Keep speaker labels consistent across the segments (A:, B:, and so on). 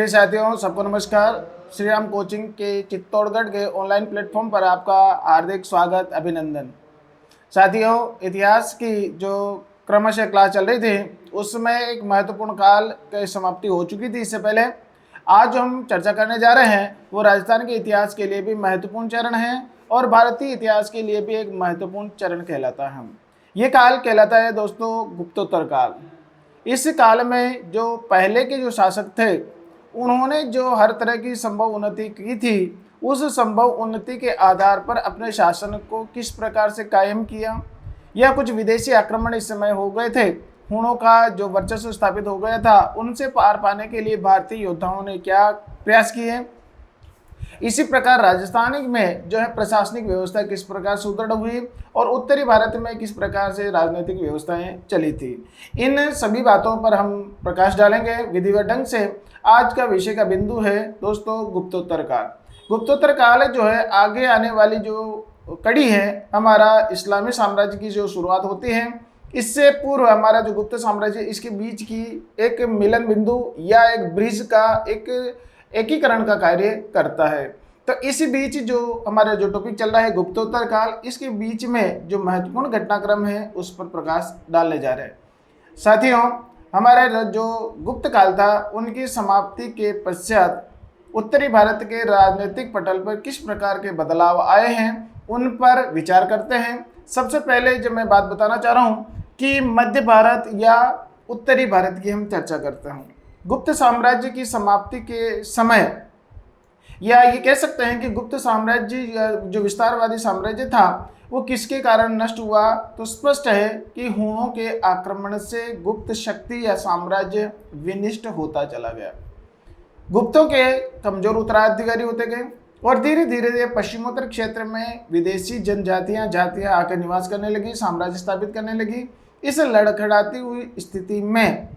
A: प्रिय साथियों, सबको नमस्कार। श्री राम कोचिंग के चित्तौड़गढ़ के ऑनलाइन प्लेटफॉर्म पर आपका हार्दिक स्वागत, अभिनंदन। साथियों, इतिहास की जो क्रमशः क्लास चल रही थी उसमें एक महत्वपूर्ण काल की समाप्ति हो चुकी थी। इससे पहले आज हम चर्चा करने जा रहे हैं वो राजस्थान के इतिहास के लिए भी महत्वपूर्ण चरण है और भारतीय इतिहास के लिए भी एक महत्वपूर्ण चरण कहलाता है। ये काल कहलाता है दोस्तों गुप्तोत्तर काल। इस काल में जो पहले के जो शासक थे उन्होंने जो हर तरह की संभव उन्नति की थी, उस संभव उन्नति के आधार पर अपने शासन को किस प्रकार से कायम किया, या कुछ विदेशी आक्रमण इस समय हो गए थे, हुणों का जो वर्चस्व स्थापित हो गया था, उनसे पार पाने के लिए भारतीय योद्धाओं ने क्या प्रयास किए। इसी प्रकार राजस्थान में जो है प्रशासनिक व्यवस्था किस प्रकार सुदृढ़ हुई और उत्तरी भारत में किस प्रकार से राजनीतिक व्यवस्थाएं चली थी। इन सभी बातों पर हम प्रकाश डालेंगे विधिवत ढंग से। आज का विषय का बिंदु है दोस्तों गुप्तोत्तर काल। गुप्तोत्तर काल जो है आगे आने वाली जो कड़ी है, हमारा इस्लामी साम्राज्य की जो शुरुआत होती है, इससे पूर्व हमारा जो गुप्त साम्राज्य, इसके बीच की एक मिलन बिंदु या एक ब्रिज का एक एकीकरण का कार्य करता है। तो इसी बीच जो हमारा जो टॉपिक चल रहा है गुप्तोत्तर काल, इसके बीच में जो महत्वपूर्ण घटनाक्रम है उस पर प्रकाश डालने जा रहे हैं। साथियों, हमारा जो गुप्त काल था उनकी समाप्ति के पश्चात उत्तरी भारत के राजनीतिक पटल पर किस प्रकार के बदलाव आए हैं उन पर विचार करते हैं। सबसे पहले जो मैं बात बताना चाह रहा हूँ कि मध्य भारत या उत्तरी भारत की हम चर्चा करते हैं। गुप्त साम्राज्य की समाप्ति के समय, या ये कह सकते हैं कि गुप्त साम्राज्य या जो विस्तारवादी साम्राज्य था वो किसके कारण नष्ट हुआ, तो स्पष्ट है कि हुणों के आक्रमण से गुप्त शक्ति या साम्राज्य विनिष्ट होता चला गया। गुप्तों के कमजोर उत्तराधिकारी होते गए और धीरे धीरे पश्चिमोत्तर क्षेत्र में विदेशी जातियां आकर निवास करने लगी, साम्राज्य स्थापित करने लगी। इस लड़खड़ाती हुई स्थिति में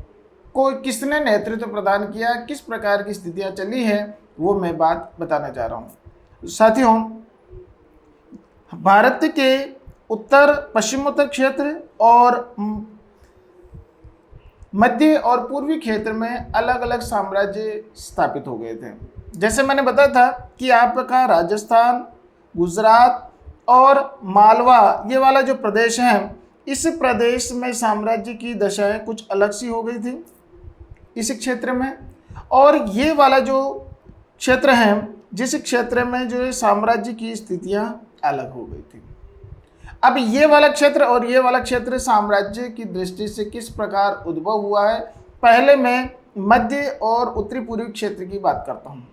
A: कोई किसने नेतृत्व प्रदान किया, किस प्रकार की स्थितियां चली है, वो मैं बात बताना चाह रहा हूँ। साथियों, भारत के उत्तर पश्चिमोत्तर क्षेत्र और मध्य और पूर्वी क्षेत्र में अलग अलग साम्राज्य स्थापित हो गए थे। जैसे मैंने बताया था कि आपका राजस्थान, गुजरात और मालवा, ये वाला जो प्रदेश है, इस प्रदेश में साम्राज्य की दशाएं कुछ अलग सी हो गई थी इस क्षेत्र में, और ये वाला जो क्षेत्र है, जिस क्षेत्र में जो साम्राज्य की स्थितियां अलग हो गई थी। अब ये वाला क्षेत्र और ये वाला क्षेत्र साम्राज्य की दृष्टि से किस प्रकार उद्भव हुआ है, पहले मैं मध्य और उत्तरी पूर्वी क्षेत्र की बात करता हूँ।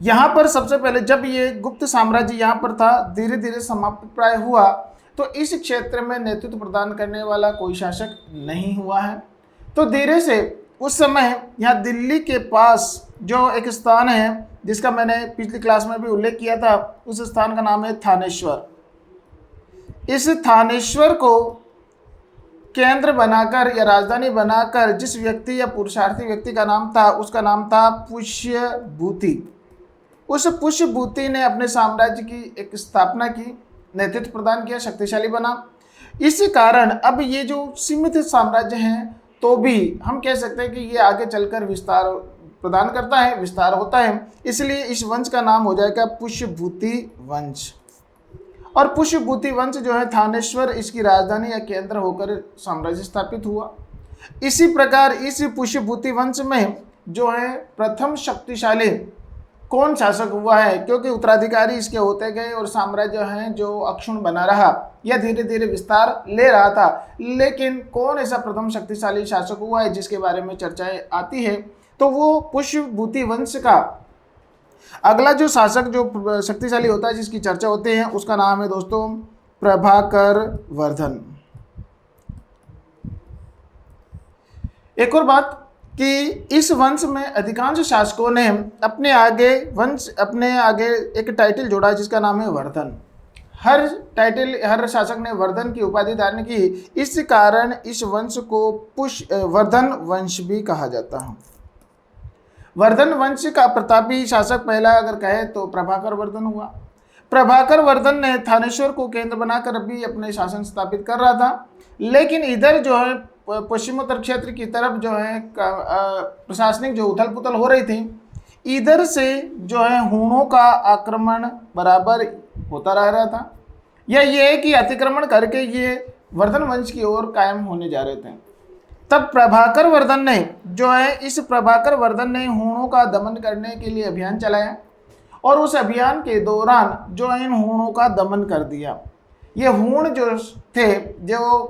A: यहाँ पर सबसे पहले जब ये गुप्त साम्राज्य यहाँ पर था, धीरे धीरे समाप्त प्राय हुआ, तो इस क्षेत्र में नेतृत्व प्रदान करने वाला कोई शासक नहीं हुआ है। तो धीरे से उस समय यहाँ दिल्ली के पास जो एक स्थान है जिसका मैंने पिछली क्लास में भी उल्लेख किया था, उस स्थान का नाम है थानेश्वर। इस थानेश्वर को केंद्र बनाकर या राजधानी बनाकर जिस व्यक्ति या पुरुषार्थी व्यक्ति का नाम था, उसका नाम था पुष्यभूति। उस पुष्यभूति ने अपने साम्राज्य की एक स्थापना की, नेतृत्व प्रदान किया, शक्तिशाली बना। इसी कारण अब ये जो सीमित साम्राज्य हैं, तो भी हम कह सकते हैं कि ये आगे चलकर विस्तार प्रदान करता है, विस्तार होता है। इसलिए इस वंश का नाम हो जाएगा पुष्यभूति वंश। और पुष्यभूति वंश जो है थानेश्वर इसकी राजधानी या केंद्र होकर साम्राज्य स्थापित हुआ। इसी प्रकार इस पुष्यभूति वंश में जो है प्रथम शक्तिशाली कौन शासक हुआ है, क्योंकि उत्तराधिकारी इसके होते गए और साम्राज्य है जो अक्षुण्ण बना रहा या धीरे धीरे विस्तार ले रहा था, लेकिन कौन ऐसा प्रथम शक्तिशाली शासक हुआ है जिसके बारे में चर्चाएं आती है, तो वो पुष्यभूति वंश का अगला जो शासक जो शक्तिशाली होता है जिसकी चर्चा होती है, उसका नाम है दोस्तों प्रभाकर वर्धन। एक और बात कि इस वंश में अधिकांश शासकों ने अपने आगे एक टाइटल जोड़ा जिसका नाम है वर्धन। हर शासक ने वर्धन की उपाधि धारण की। इस कारण इस वंश को वर्धन वंश भी कहा जाता है। वर्धन वंश का प्रतापी शासक पहला अगर कहे तो प्रभाकर वर्धन हुआ। प्रभाकर वर्धन ने थानेश्वर को केंद्र बनाकर भी अपने शासन स्थापित कर रहा था, लेकिन इधर जो है पश्चिमोत्तर क्षेत्र की तरफ जो है प्रशासनिक जो उथल पुथल हो रही थी, इधर से जो है हूणों का आक्रमण बराबर होता रह रहा था, या ये कि अतिक्रमण करके ये वर्धन वंश की ओर कायम होने जा रहे थे। तब प्रभाकर वर्धन ने जो है इस प्रभाकर वर्धन ने हूणों का दमन करने के लिए अभियान चलाया और उस अभियान के दौरान जो इन हूणों का दमन कर दिया। ये हूण जो थे, जो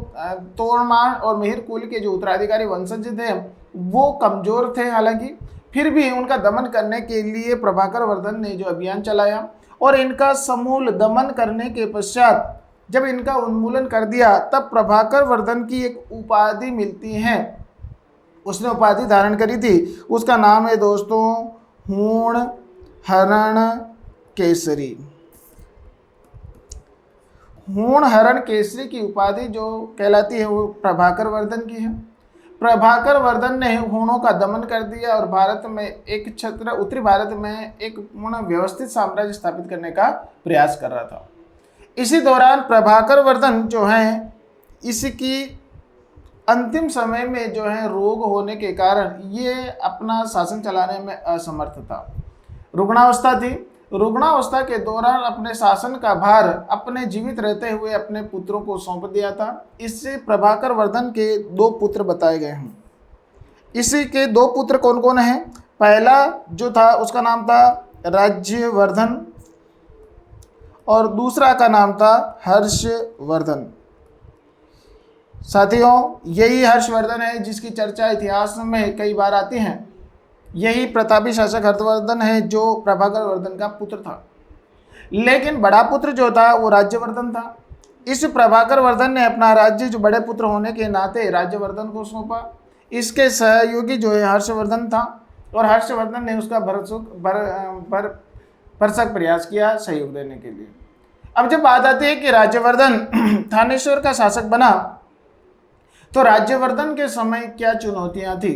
A: तोड़मान और मिहिर कुल के जो उत्तराधिकारी वंशज थे, वो कमजोर थे, हालांकि फिर भी उनका दमन करने के लिए प्रभाकर वर्धन ने जो अभियान चलाया और इनका समूल दमन करने के पश्चात जब इनका उन्मूलन कर दिया, तब प्रभाकर वर्धन की एक उपाधि मिलती है, उसने उपाधि धारण करी थी, उसका नाम है दोस्तों हूण हरण केसरी। हूण हरण केसरी की उपाधि जो कहलाती है वो प्रभाकर वर्धन की है। प्रभाकर वर्धन ने हूणों का दमन कर दिया और भारत में एक छत्र उत्तरी भारत में एक पूर्ण व्यवस्थित साम्राज्य स्थापित करने का प्रयास कर रहा था। इसी दौरान प्रभाकर वर्धन जो है, इसकी अंतिम समय में जो है रोग होने के कारण ये अपना शासन चलाने में असमर्थ था, रुग्णावस्था थी। रुग्णावस्था के दौरान अपने शासन का भार अपने जीवित रहते हुए अपने पुत्रों को सौंप दिया था। इससे प्रभाकर वर्धन के 2 पुत्र बताए गए हैं। इसी के 2 पुत्र कौन कौन हैं? पहला जो था उसका नाम था राज्यवर्धन और दूसरा का नाम था हर्षवर्धन। साथियों, यही हर्षवर्धन है जिसकी चर्चा इतिहास में कई बार आती है। यही प्रतापी शासक हर्षवर्धन है जो प्रभाकर वर्धन का पुत्र था, लेकिन बड़ा पुत्र जो था वो राज्यवर्धन था। इस प्रभाकर वर्धन ने अपना राज्य जो बड़े पुत्र होने के नाते राज्यवर्धन को सौंपा। इसके सहयोगी जो है हर्षवर्धन था और हर्षवर्धन ने उसका भरसक प्रयास किया सहयोग देने के लिए। अब जब बात आती है कि राज्यवर्धन थानेश्वर का शासक बना, तो राज्यवर्धन के समय क्या चुनौतियां थी,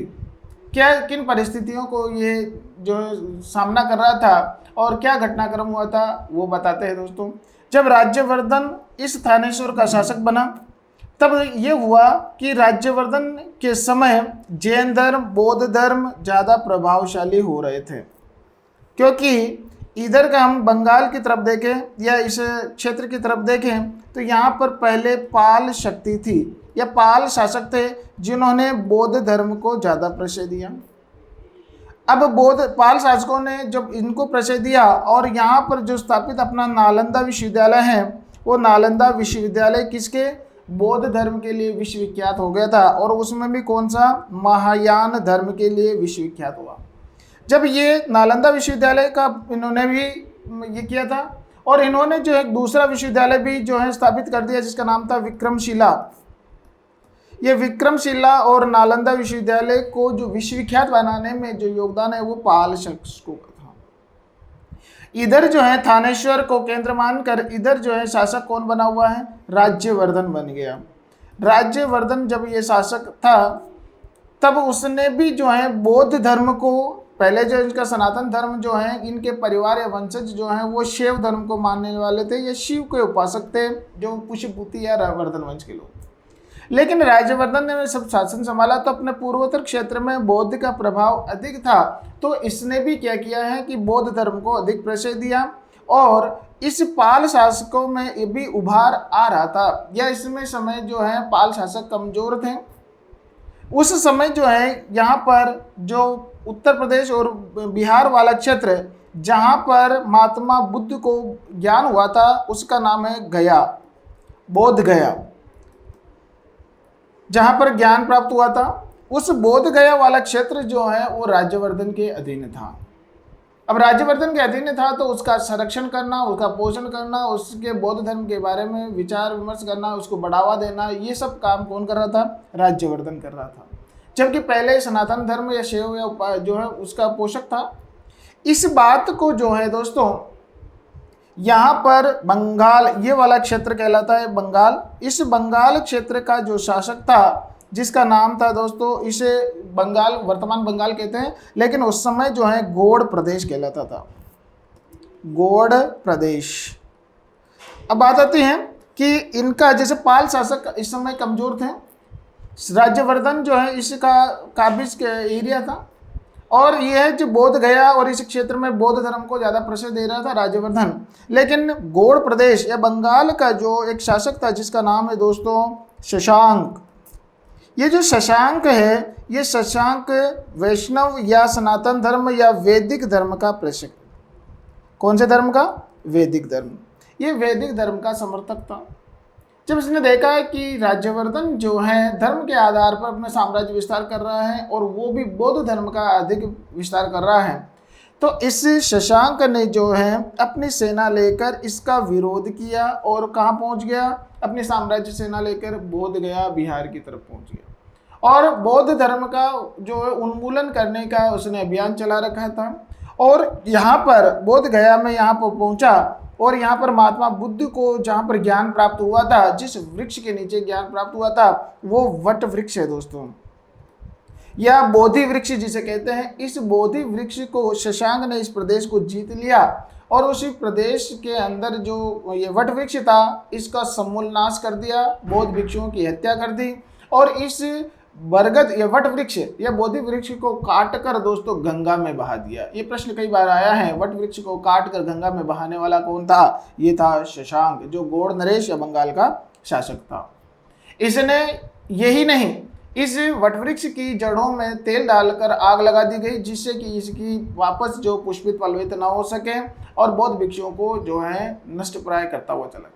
A: क्या किन परिस्थितियों को ये जो सामना कर रहा था और क्या घटनाक्रम हुआ था, वो बताते हैं दोस्तों। जब राज्यवर्धन इस थानेश्वर का शासक बना, तब ये हुआ कि राज्यवर्धन के समय जैन धर्म, बौद्ध धर्म ज़्यादा प्रभावशाली हो रहे थे, क्योंकि इधर का हम बंगाल की तरफ देखें या इस क्षेत्र की तरफ देखें तो यहाँ पर पहले पाल शक्ति थी या पाल शासक थे जिन्होंने बौद्ध धर्म को ज़्यादा प्रश्रय दिया। अब पाल शासकों ने जब इनको प्रश्रय दिया और यहाँ पर जो स्थापित अपना नालंदा विश्वविद्यालय है, वो नालंदा विश्वविद्यालय किसके? बौद्ध धर्म के लिए विश्वविख्यात हो गया था, और उसमें भी कौन सा? महायान धर्म के लिए विश्वविख्यात हुआ। जब ये नालंदा विश्वविद्यालय का इन्होंने भी ये किया था, और इन्होंने जो एक दूसरा विश्वविद्यालय भी जो है स्थापित कर दिया जिसका नाम था विक्रमशिला। ये विक्रमशिला और नालंदा विश्वविद्यालय को जो विश्वविख्यात बनाने में जो योगदान है वो पाल शासकों का था। इधर जो है थानेश्वर को केंद्र मानकर इधर जो है शासक कौन बना हुआ है? राज्यवर्धन बन गया। राज्यवर्धन जब ये शासक था तब उसने भी जो है बौद्ध धर्म को, पहले जो इनका सनातन धर्म जो है, इनके परिवार या वंशज जो हैं वो शैव धर्म को मानने वाले थे, ये शिव के उपासक थे, जो पुष्यभूति या वर्धन वंश के लोग। लेकिन राज्यवर्धन ने सब शासन संभाला तो अपने पूर्वोत्तर क्षेत्र में बौद्ध का प्रभाव अधिक था, तो इसने भी क्या किया है कि बौद्ध धर्म को अधिक प्रश्रय दिया, और इस पाल शासकों में ये भी उभार आ रहा था, या इसमें समय जो है पाल शासक कमजोर थे। उस समय जो है यहाँ पर जो उत्तर प्रदेश और बिहार वाला क्षेत्र जहाँ पर महात्मा बुद्ध को ज्ञान हुआ था उसका नाम है गया, बोध गया, जहाँ पर ज्ञान प्राप्त हुआ था, उस बोध गया वाला क्षेत्र जो है वो राज्यवर्धन के अधीन था। अब राज्यवर्धन के अधीन था तो उसका संरक्षण करना, उसका पोषण करना, उसके बौद्ध धर्म के बारे में विचार विमर्श करना, उसको बढ़ावा देना, ये सब काम कौन कर रहा था? राज्यवर्धन कर रहा था। जबकि पहले सनातन धर्म या शैव या जो है उसका पोषक था। इस बात को जो है दोस्तों यहाँ पर बंगाल, ये वाला क्षेत्र कहलाता है बंगाल। इस बंगाल क्षेत्र का जो शासक था जिसका नाम था दोस्तों, इसे बंगाल, वर्तमान बंगाल कहते हैं, लेकिन उस समय जो है गौड़ प्रदेश कहलाता था, गौड़ प्रदेश। अब बात आती है कि इनका, जैसे पाल शासक इस समय कमजोर थे, राज्यवर्धन जो है इसका काबिज के एरिया था, और यह है जो बोध गया और इस क्षेत्र में बौद्ध धर्म को ज़्यादा प्रश्रय दे रहा था राज्यवर्धन। लेकिन गौड़ प्रदेश या बंगाल का जो एक शासक था जिसका नाम है दोस्तों शशांक, ये जो शशांक है ये शशांक वैष्णव या सनातन धर्म या वैदिक धर्म का प्रेषक। कौन से धर्म का? वैदिक धर्म। ये वैदिक धर्म का समर्थक था। जब इसने देखा है कि राज्यवर्धन जो है धर्म के आधार पर अपना साम्राज्य विस्तार कर रहा है और वो भी बौद्ध धर्म का अधिक विस्तार कर रहा है, तो इस शशांक ने जो है अपनी सेना लेकर इसका विरोध किया और कहाँ पहुँच गया? अपनी साम्राज्य सेना लेकर बोध गया, बिहार की तरफ पहुँच गया और बौद्ध धर्म का जो है उन्मूलन करने का उसने अभियान चला रखा था। और यहाँ पर बोध गया में यहाँ पर पहुँचा और यहाँ पर महात्मा बुद्ध को जहाँ पर ज्ञान प्राप्त हुआ था, जिस वृक्ष के नीचे ज्ञान प्राप्त हुआ था वो वट वृक्ष है दोस्तों, या बोधि वृक्ष जिसे कहते हैं। इस बोधि वृक्ष को शशांक ने इस प्रदेश को जीत लिया और उसी प्रदेश के अंदर जो ये वट वृक्ष था इसका समूल नाश कर दिया, बौद्ध भिक्षुओं की हत्या कर दी और इस बरगद या वट वृक्ष या बोधि वृक्ष को काट कर दोस्तों गंगा में बहा दिया। ये प्रश्न कई बार आया है, वट वृक्ष को काट कर गंगा में बहाने वाला कौन था? ये था शशांक, जो गौड़ नरेश या बंगाल का शासक था। इसने यही नहीं, इस वट वृक्ष की जड़ों में तेल डालकर आग लगा दी गई जिससे कि इसकी वापस जो पुष्पित पल्वित न हो सके और बौद्ध भिक्षुओं को जो है नष्ट प्राय करता हुआ चला।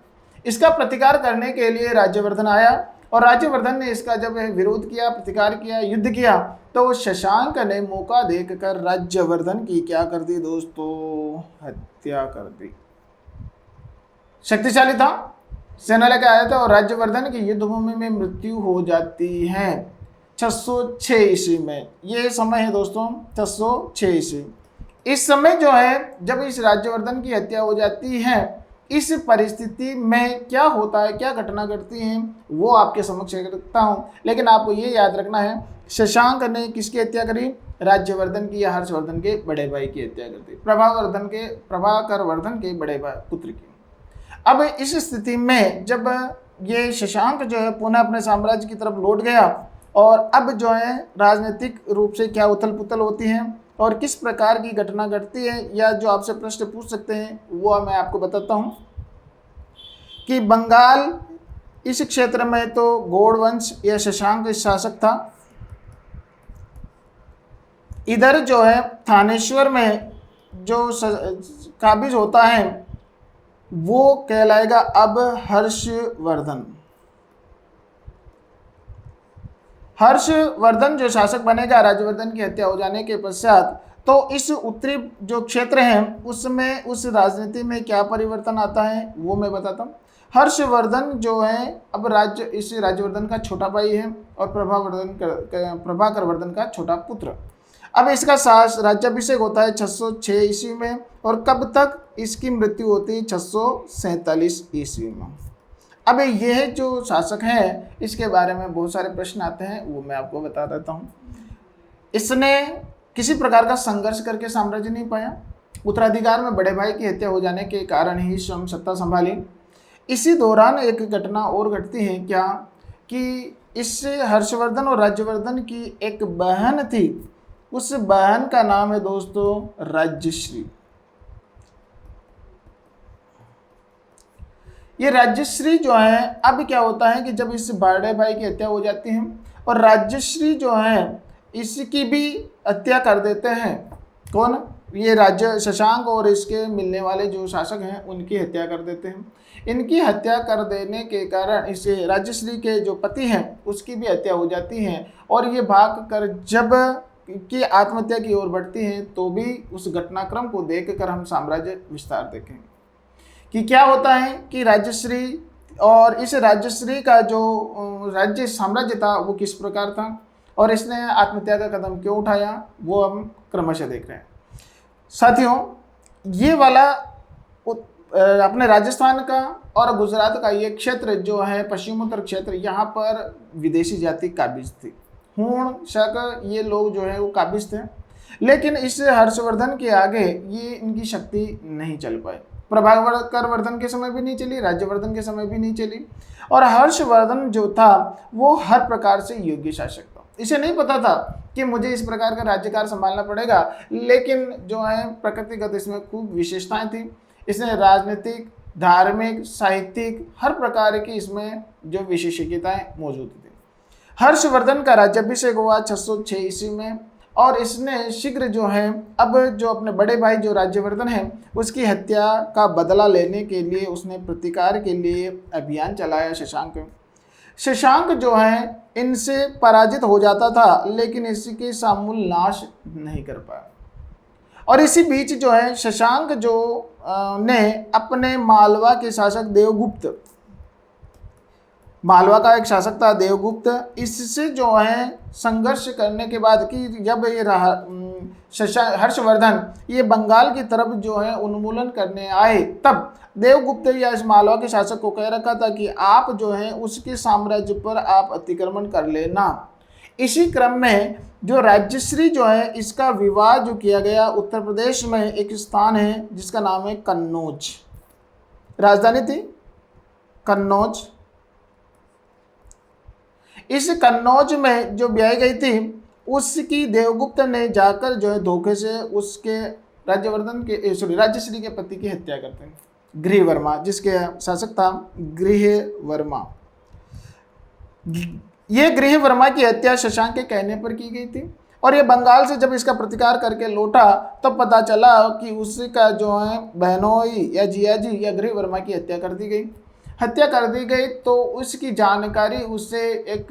A: इसका प्रतिकार करने के लिए राज्यवर्धन आया और राज्यवर्धन ने इसका जब विरोध किया, प्रतिकार किया, युद्ध किया, तो शशांक ने मौका देखकर राज्यवर्धन की क्या कर दी दोस्तों? हत्या कर दी। शक्तिशाली था, सेना लेकर आया था और राज्यवर्धन की युद्ध भूमि में मृत्यु हो जाती है 606 ईस्वी में। ये समय है दोस्तों 606 ईस्वी। इस समय जो है जब इस राज्यवर्धन की हत्या हो जाती है, इस परिस्थिति में क्या होता है, क्या घटना घटती है वो आपके समक्ष रखता हूँ। लेकिन आपको ये याद रखना है शशांक ने किसकी हत्या करी? राज्यवर्धन की या हर्षवर्धन के बड़े भाई की हत्या कर दी, प्रभाकर वर्धन के बड़े भाई पुत्र की। अब इस स्थिति में जब ये शशांक जो है पुनः अपने साम्राज्य की तरफ लौट गया और अब जो है राजनीतिक रूप से क्या उथल पुथल होती है और किस प्रकार की घटना घटती है, या जो आपसे प्रश्न पूछ सकते हैं वो मैं आपको बताता हूँ कि बंगाल इस क्षेत्र में तो गौड़ वंश या शशांक शासक था। इधर जो है थानेश्वर में जो काबिज होता है वो कहलाएगा अब हर्षवर्धन। हर्षवर्धन जो शासक बनेगा राज्यवर्धन की हत्या हो जाने के पश्चात, तो इस उत्तरी जो क्षेत्र है उसमें उस राजनीति में क्या परिवर्तन आता है वो मैं बताता हूँ। हर्षवर्धन जो है अब इस राज्यवर्धन का छोटा भाई है और प्रभाकर वर्धन का छोटा पुत्र। अब इसका राज्याभिषेक होता है 606 ईस्वी में और कब तक? इसकी मृत्यु होती है 647 ईस्वी में। अब यह जो शासक है इसके बारे में बहुत सारे प्रश्न आते हैं, वो मैं आपको बता देता हूँ। इसने किसी प्रकार का संघर्ष करके साम्राज्य नहीं पाया, उत्तराधिकार में बड़े भाई की हत्या हो जाने के कारण ही स्वयं सत्ता संभाली। इसी दौरान एक घटना और घटती है क्या कि इससे हर्षवर्धन और राज्यवर्धन की एक बहन थी, उस बहन का नाम है दोस्तों राज्यश्री। ये राज्यश्री जो है अब क्या होता है कि जब इस बड़े भाई की हत्या हो जाती है और राज्यश्री जो है इसकी भी हत्या कर देते हैं। कौन? ये राज्य शशांक और इसके मिलने वाले जो शासक हैं उनकी हत्या कर देते हैं। इनकी हत्या कर देने के कारण इस राज्यश्री के जो पति हैं उसकी भी हत्या हो जाती है और ये भाग कर जब की आत्महत्या की ओर बढ़ती हैं तो भी उस घटनाक्रम को देखकर हम साम्राज्य विस्तार देखेंगे कि क्या होता है कि राज्यश्री और इस राज्यश्री का जो राज्य साम्राज्य था वो किस प्रकार था और इसने आत्महत्या का कदम क्यों उठाया वो हम क्रमशः देख रहे हैं। साथियों, ये वाला अपने राजस्थान का और गुजरात का ये क्षेत्र जो है पश्चिमोत्तर क्षेत्र, यहाँ पर विदेशी जाति काबिज थी। हूण शक ये लोग जो है वो काबिज थे, लेकिन इस हर्षवर्धन के आगे ये इनकी शक्ति नहीं चल पाई। प्रभाकर वर्धन के समय भी नहीं चली, राज्यवर्धन के समय भी नहीं चली। और हर्षवर्धन जो था वो हर प्रकार से योग्य शासक था। इसे नहीं पता था कि मुझे इस प्रकार का राज्यकार संभालना पड़ेगा, लेकिन जो है प्रकृतिगत इसमें खूब विशेषताएं थी। इसने राजनीतिक, धार्मिक, साहित्यिक हर प्रकार की इसमें जो विशेषज्ञताएं मौजूद थी। हर्षवर्धन का राज्याभिषेक हुआ 606 ईस्वी में, और इसने शीघ्र जो है अब जो अपने बड़े भाई जो राज्यवर्धन है उसकी हत्या का बदला लेने के लिए उसने प्रतिकार के लिए अभियान चलाया। शशांक जो है इनसे पराजित हो जाता था, लेकिन इसके समूल नाश नहीं कर पाया। और इसी बीच जो है शशांक जो ने अपने मालवा के शासक देवगुप्त, मालवा का एक शासक था देवगुप्त, इससे जो है संघर्ष करने के बाद कि जब ये हर्षवर्धन ये बंगाल की तरफ जो है उन्मूलन करने आए, तब देवगुप्त या इस मालवा के शासक को कह रखा था कि आप जो है उसके साम्राज्य पर आप अतिक्रमण कर लेना। इसी क्रम में जो राज्यश्री जो है इसका विवाह जो किया गया, उत्तर प्रदेश में एक स्थान है जिसका नाम है कन्नौज, राजधानी थी कन्नौज। इस कन्नौज में जो ब्याही गई थी उसकी देवगुप्त ने जाकर जो है धोखे से उसके राज्यश्री के पति की हत्या करते हैं, गृहवर्मा, जिसके शासक था गृहवर्मा। ये गृहवर्मा की हत्या शशांक के कहने पर की गई थी, और ये बंगाल से जब इसका प्रतिकार करके लौटा तब पता चला कि उसका जो है बहनोई या जियाजी या गृहवर्मा की हत्या कर दी गई। तो उसकी जानकारी उससे एक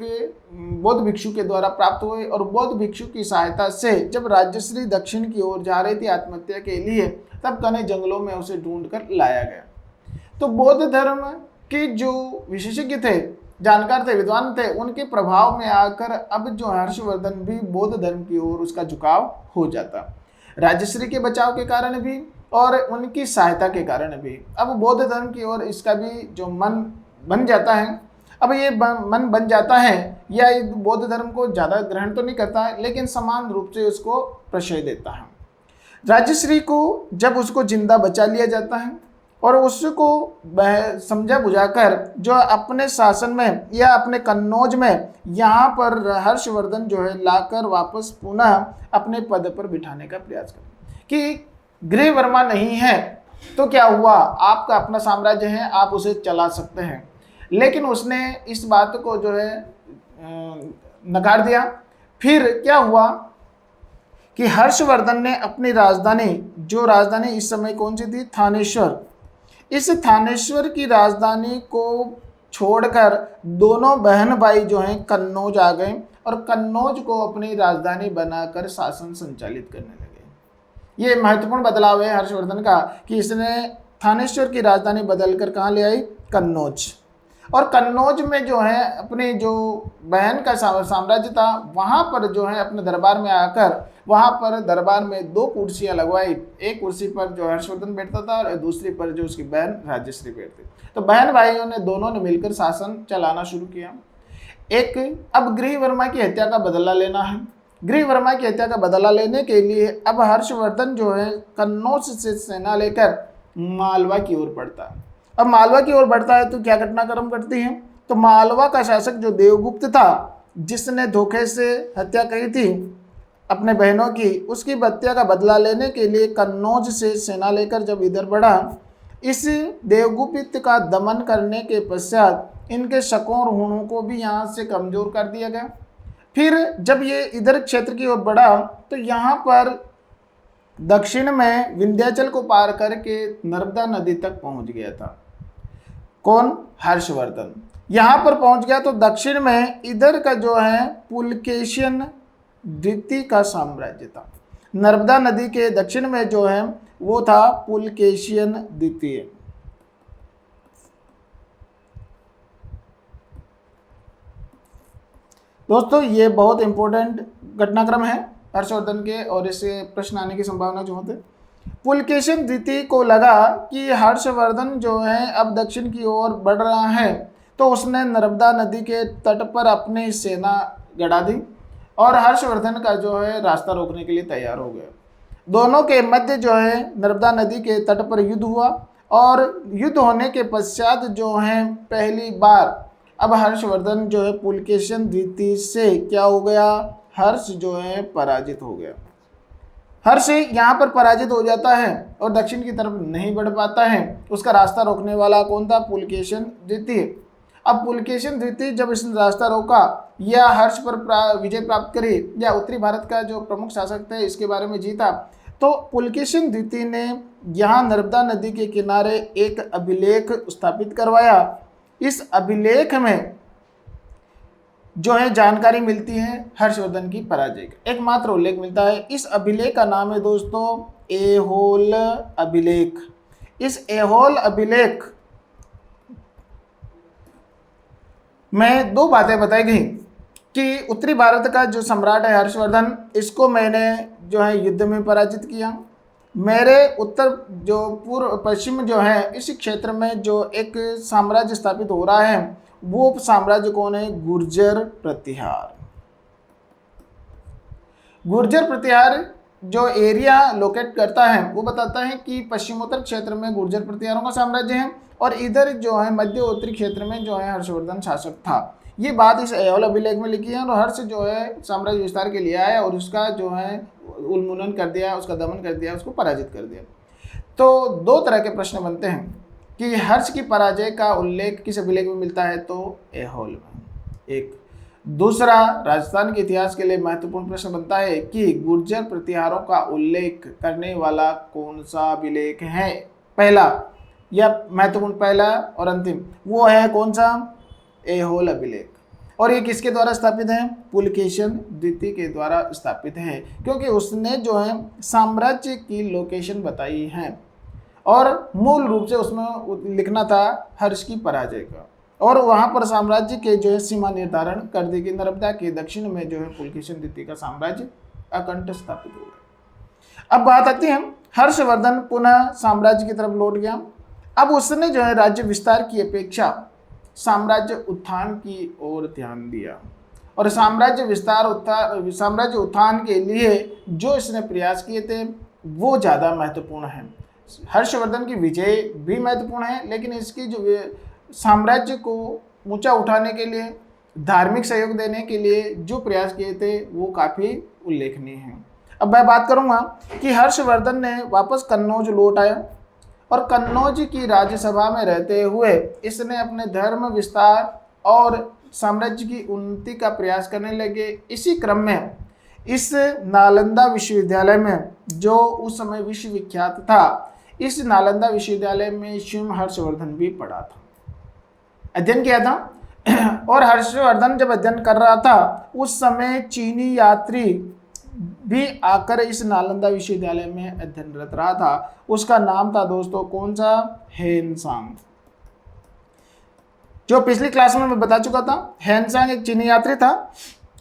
A: बौद्ध भिक्षु के द्वारा प्राप्त हुई, और बौद्ध भिक्षु की सहायता से जब राज्यश्री दक्षिण की ओर जा रही थी आत्महत्या के लिए, तब घने जंगलों में उसे ढूंढकर लाया गया। तो बौद्ध धर्म के जो विशेषज्ञ थे, जानकार थे, विद्वान थे, उनके प्रभाव में आकर अब जो हर्षवर्धन भी बौद्ध धर्म की ओर उसका झुकाव हो जाता, राज्यश्री के बचाव के कारण भी और उनकी सहायता के कारण भी। अब बौद्ध धर्म की ओर इसका भी जो मन बन जाता है, अब ये मन बन जाता है, या बौद्ध धर्म को ज़्यादा ग्रहण तो नहीं करता है, लेकिन समान रूप से उसको प्रश्रय देता है। राज्यश्री को जब उसको जिंदा बचा लिया जाता है और उसको समझा बुझाकर जो अपने शासन में या अपने कन्नौज में यहाँ पर हर्षवर्धन जो है लाकर वापस पुनः अपने पद पर बिठाने का प्रयास करें कि गृहवर्मा नहीं है तो क्या हुआ, आपका अपना साम्राज्य है, आप उसे चला सकते हैं। लेकिन उसने इस बात को जो है नकार दिया। फिर क्या हुआ कि हर्षवर्धन ने अपनी राजधानी इस समय कौन सी थी, थानेश्वर, इस थानेश्वर की राजधानी को छोड़कर दोनों बहन भाई जो हैं कन्नौज आ गए और कन्नौज को अपनी राजधानी बनाकर शासन संचालित करने लगे। ये महत्वपूर्ण बदलाव है हर्षवर्धन का कि इसने थानेश्वर की राजधानी बदलकर कहाँ ले आई, कन्नौज। और कन्नौज में जो है अपने जो बहन का साम्राज्य था वहाँ पर जो है अपने दरबार में आकर वहाँ पर दरबार में 2 कुर्सियाँ लगवाई। एक कुर्सी पर जो हर्षवर्धन बैठता था और दूसरी पर जो उसकी बहन राज्यश्री बैठती। तो बहन भाइयों ने दोनों ने मिलकर शासन चलाना शुरू किया। अब गृहवर्मा की हत्या का बदला लेना है। गृहवर्मा की हत्या का बदला लेने के लिए अब हर्षवर्धन जो है कन्नौज से सेना लेकर मालवा की ओर बढ़ता है। अब मालवा की ओर बढ़ता है तो क्या घटनाक्रम घटती है, तो मालवा का शासक जो देवगुप्त था, जिसने धोखे से हत्या करी थी अपने बहनों की, उसकी हत्या का बदला लेने के लिए कन्नौज से सेना लेकर जब इधर बढ़ा, इस देवगुप्त का दमन करने के पश्चात इनके शकों और हुणों को भी यहाँ से कमजोर कर दिया गया। फिर जब ये इधर क्षेत्र की ओर बढ़ा तो यहाँ पर दक्षिण में विंध्याचल को पार करके नर्मदा नदी तक पहुँच गया था। कौन, हर्षवर्धन यहाँ पर पहुँच गया। तो दक्षिण में इधर का जो है पुलकेशियन द्वितीय का साम्राज्य था। नर्मदा नदी के दक्षिण में जो है वो था पुलकेशियन द्वितीय। दोस्तों ये बहुत इंपॉर्टेंट घटनाक्रम है हर्षवर्धन के और इससे प्रश्न आने की संभावना जो होते। पुलकेशिन द्वितीय को लगा कि हर्षवर्धन जो है अब दक्षिण की ओर बढ़ रहा है, तो उसने नर्मदा नदी के तट पर अपनी सेना गड़ा दी और हर्षवर्धन का जो है रास्ता रोकने के लिए तैयार हो गया। दोनों के मध्य जो है नर्मदा नदी के तट पर युद्ध हुआ और युद्ध होने के पश्चात जो है पहली बार अब हर्षवर्धन जो है पुलकेशिन द्वितीय से क्या हो गया, हर्ष जो है पराजित हो गया। हर्ष यहाँ पर पराजित हो जाता है और दक्षिण की तरफ नहीं बढ़ पाता है। उसका रास्ता रोकने वाला कौन था, पुलकेशिन द्वितीय। अब पुलकेशिन द्वितीय जब इसने रास्ता रोका या हर्ष पर विजय प्राप्त करी या उत्तरी भारत का जो प्रमुख शासक थे इसके बारे में जीता, तो पुलकेशिन द्वितीय ने यहाँ नर्मदा नदी के किनारे एक अभिलेख स्थापित करवाया। इस अभिलेख में जो है जानकारी मिलती है हर्षवर्धन की पराजय का, एकमात्र उल्लेख मिलता है। इस अभिलेख का नाम है दोस्तों ऐहोल अभिलेख। इस ऐहोल अभिलेख में दो बातें बताई गई कि उत्तरी भारत का जो सम्राट है हर्षवर्धन, इसको मैंने जो है युद्ध में पराजित किया। मेरे उत्तर जो पूर्व पश्चिम जो है इस क्षेत्र में जो एक साम्राज्य स्थापित हो रहा है वो साम्राज्य कौन है, गुर्जर प्रतिहार। गुर्जर प्रतिहार जो एरिया लोकेट करता है वो बताता है कि पश्चिमोत्तर क्षेत्र में गुर्जर प्रतिहारों का साम्राज्य है और इधर जो है मध्य उत्तरी क्षेत्र में जो है हर्षवर्धन शासक था। ये बात इस ऐहोल अभिलेख में लिखी है और हर्ष जो है साम्राज्य विस्तार के लिए आया और उसका जो है उन्मूलन कर दिया, उसका दमन कर दिया, उसको पराजित कर दिया। तो दो तरह के प्रश्न बनते हैं कि हर्ष की पराजय का उल्लेख किस अभिलेख में मिलता है, तो ऐहोल में। एक दूसरा राजस्थान के इतिहास के लिए महत्वपूर्ण प्रश्न बनता है कि गुर्जर प्रतिहारों का उल्लेख करने वाला कौन सा अभिलेख है। पहला या महत्वपूर्ण पहला और अंतिम वो है कौन सा, ऐहोल अभिलेख। और ये किसके द्वारा स्थापित है, पुलकेशिन द्वितीय के द्वारा स्थापित है, क्योंकि उसने जो है साम्राज्य की लोकेशन बताई है और मूल रूप से उसमें लिखना था हर्ष की पराजय का, और वहाँ पर साम्राज्य के जो है सीमा निर्धारण कर दी कि नर्मदा के दक्षिण में जो है पुलकेशिन द्वितीय का साम्राज्य अकंठ स्थापित हो गया। अब बात आती है हर्षवर्धन पुनः साम्राज्य की तरफ लौट गया। अब उसने जो है राज्य विस्तार की अपेक्षा साम्राज्य उत्थान की ओर ध्यान दिया और साम्राज्य उत्थान के लिए जो इसने प्रयास किए थे वो ज़्यादा महत्वपूर्ण है। हर्षवर्धन की विजय भी महत्वपूर्ण है, लेकिन इसकी जो साम्राज्य को ऊंचा उठाने के लिए, धार्मिक सहयोग देने के लिए जो प्रयास किए थे वो काफ़ी उल्लेखनीय हैं। अब मैं बात करूंगा कि हर्षवर्धन ने वापस कन्नौज लौट आया और कन्नौज की राज्यसभा में रहते हुए इसने अपने धर्म विस्तार और साम्राज्य की उन्नति का प्रयास करने लगे। इसी क्रम में इस नालंदा विश्वविद्यालय में जो उस समय विश्वविख्यात था, इस नालंदा विश्वविद्यालय में स्वयं हर्षवर्धन भी पढ़ा था, अध्ययन किया था। और हर्षवर्धन जब अध्ययन कर रहा था उस समय चीनी यात्री भी आकर इस नालंदा विश्वविद्यालय में अध्ययनरत रहा था। उसका नाम था दोस्तों कौन सा, हेनसांग। जो पिछली क्लास में मैं बता चुका था, हेनसांग एक चीनी यात्री था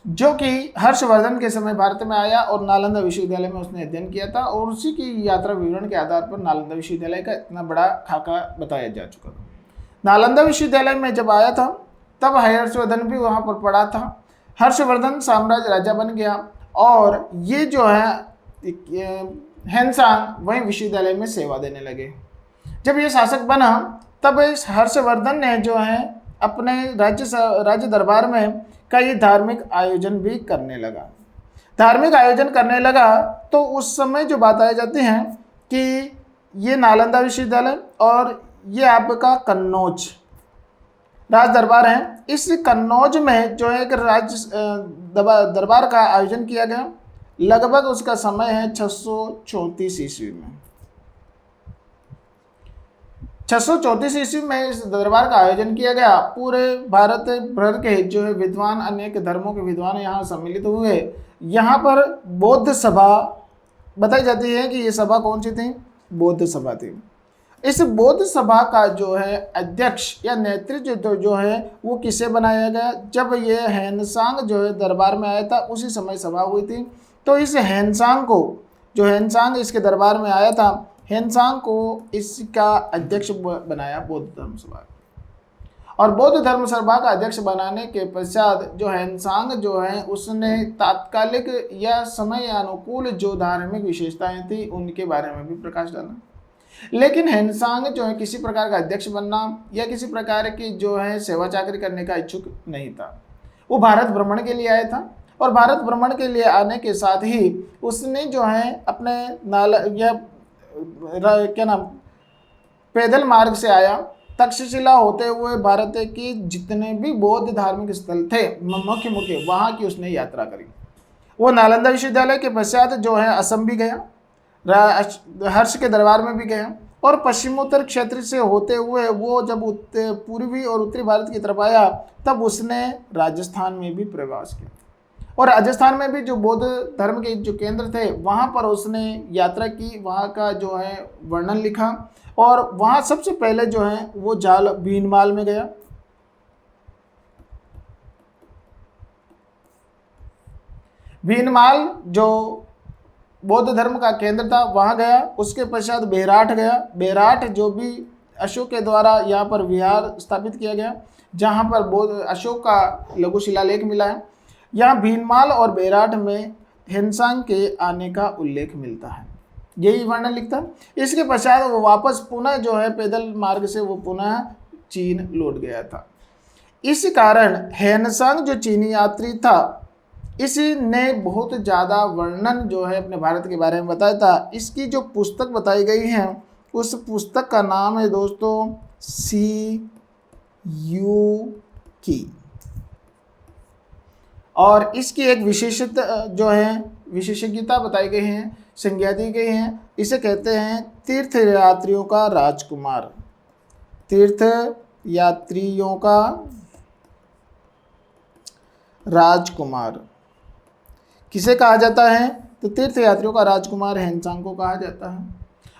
A: जो कि हर्षवर्धन के समय भारत में आया और नालंदा विश्वविद्यालय में उसने अध्ययन किया था और उसी की यात्रा विवरण के आधार पर नालंदा विश्वविद्यालय का इतना बड़ा खाका बताया जा चुका था। नालंदा विश्वविद्यालय में जब आया था तब हर्षवर्धन भी वहाँ पर पढ़ा था। हर्षवर्धन साम्राज्य राजा बन गया और ये जो है हेनसांग वहीं विश्वविद्यालय में सेवा देने लगे। जब ये शासक बना तब इस हर्षवर्धन ने जो है अपने राज्य दरबार में कई धार्मिक आयोजन भी करने लगा। धार्मिक आयोजन करने लगा तो उस समय जो बात आ जाती है कि ये नालंदा विश्वविद्यालय और ये आपका कन्नौज राज दरबार है। इस कन्नौज में जो है एक दरबार का आयोजन किया गया। लगभग उसका समय है 634 ईस्वी में। 634 ईस्वी में इस दरबार का आयोजन किया गया। पूरे भारत भर के जो है विद्वान, अनेक धर्मों के विद्वान यहाँ सम्मिलित हुए। यहाँ पर बौद्ध सभा बताई जाती है कि ये सभा कौन सी थी, बौद्ध सभा थी। इस बौद्ध सभा का जो है अध्यक्ष या नेतृत्व जो है वो किसे बनाया गया, जब ये हेनसांग जो है दरबार में आया था उसी समय सभा हुई थी। तो इस हेनसांग को, जो हेनसांग इसके दरबार में आया था, हेनसांग को इसका अध्यक्ष बनाया बौद्ध धर्म सभा। और बौद्ध धर्म सभा का अध्यक्ष बनाने के पश्चात जो हेनसांग जो है उसने तात्कालिक या समय अनुकूल जो धार्मिक विशेषताएं थी उनके बारे में भी प्रकाश डाला। लेकिन हेनसांग जो है किसी प्रकार का अध्यक्ष बनना या किसी प्रकार की जो है सेवा चाकरी करने का इच्छुक नहीं था। वो भारत भ्रमण के लिए आया था और भारत भ्रमण के लिए आने के साथ ही उसने जो है अपने क्या नाम पैदल मार्ग से आया, तक्षशिला होते हुए भारत के जितने भी बौद्ध धार्मिक स्थल थे मुख्य वहाँ की उसने यात्रा करी। वो नालंदा विश्वविद्यालय के पश्चात जो है असम भी गया, हर्ष के दरबार में भी गया और पश्चिमोत्तर क्षेत्र से होते हुए वो जब पूर्वी और उत्तरी भारत की तरफ आया तब उसने राजस्थान में भी प्रवास किया और राजस्थान में भी जो बौद्ध धर्म के जो केंद्र थे वहाँ पर उसने यात्रा की, वहाँ का जो है वर्णन लिखा और वहाँ सबसे पहले जो है वो भीनमाल में गया। भीनमाल जो बौद्ध धर्म का केंद्र था वहाँ गया। उसके पश्चात बेराट गया। बेराट जो भी अशोक के द्वारा यहाँ पर विहार स्थापित किया गया, जहाँ पर बौद्ध अशोक का लघु शिलालेख मिला है। यहाँ भीनमाल और बेराट में हेनसांग के आने का उल्लेख मिलता है, यही वर्णन लिखता है। इसके पश्चात वो वापस पुनः जो है पैदल मार्ग से वो पुनः चीन लौट गया था। इस कारण हेनसांग जो चीनी यात्री था इसी ने बहुत ज़्यादा वर्णन जो है अपने भारत के बारे में बताया था। इसकी जो पुस्तक बताई गई है उस पुस्तक का नाम है दोस्तों सी यू की और इसकी एक विशेषज्ञता बताई गई है, संज्ञा दी गई है। इसे कहते हैं तीर्थ यात्रियों का राजकुमार। तीर्थ यात्रियों का राजकुमार किसे कहा जाता है? तो तीर्थ यात्रियों का राजकुमार हेनसांग को कहा जाता है।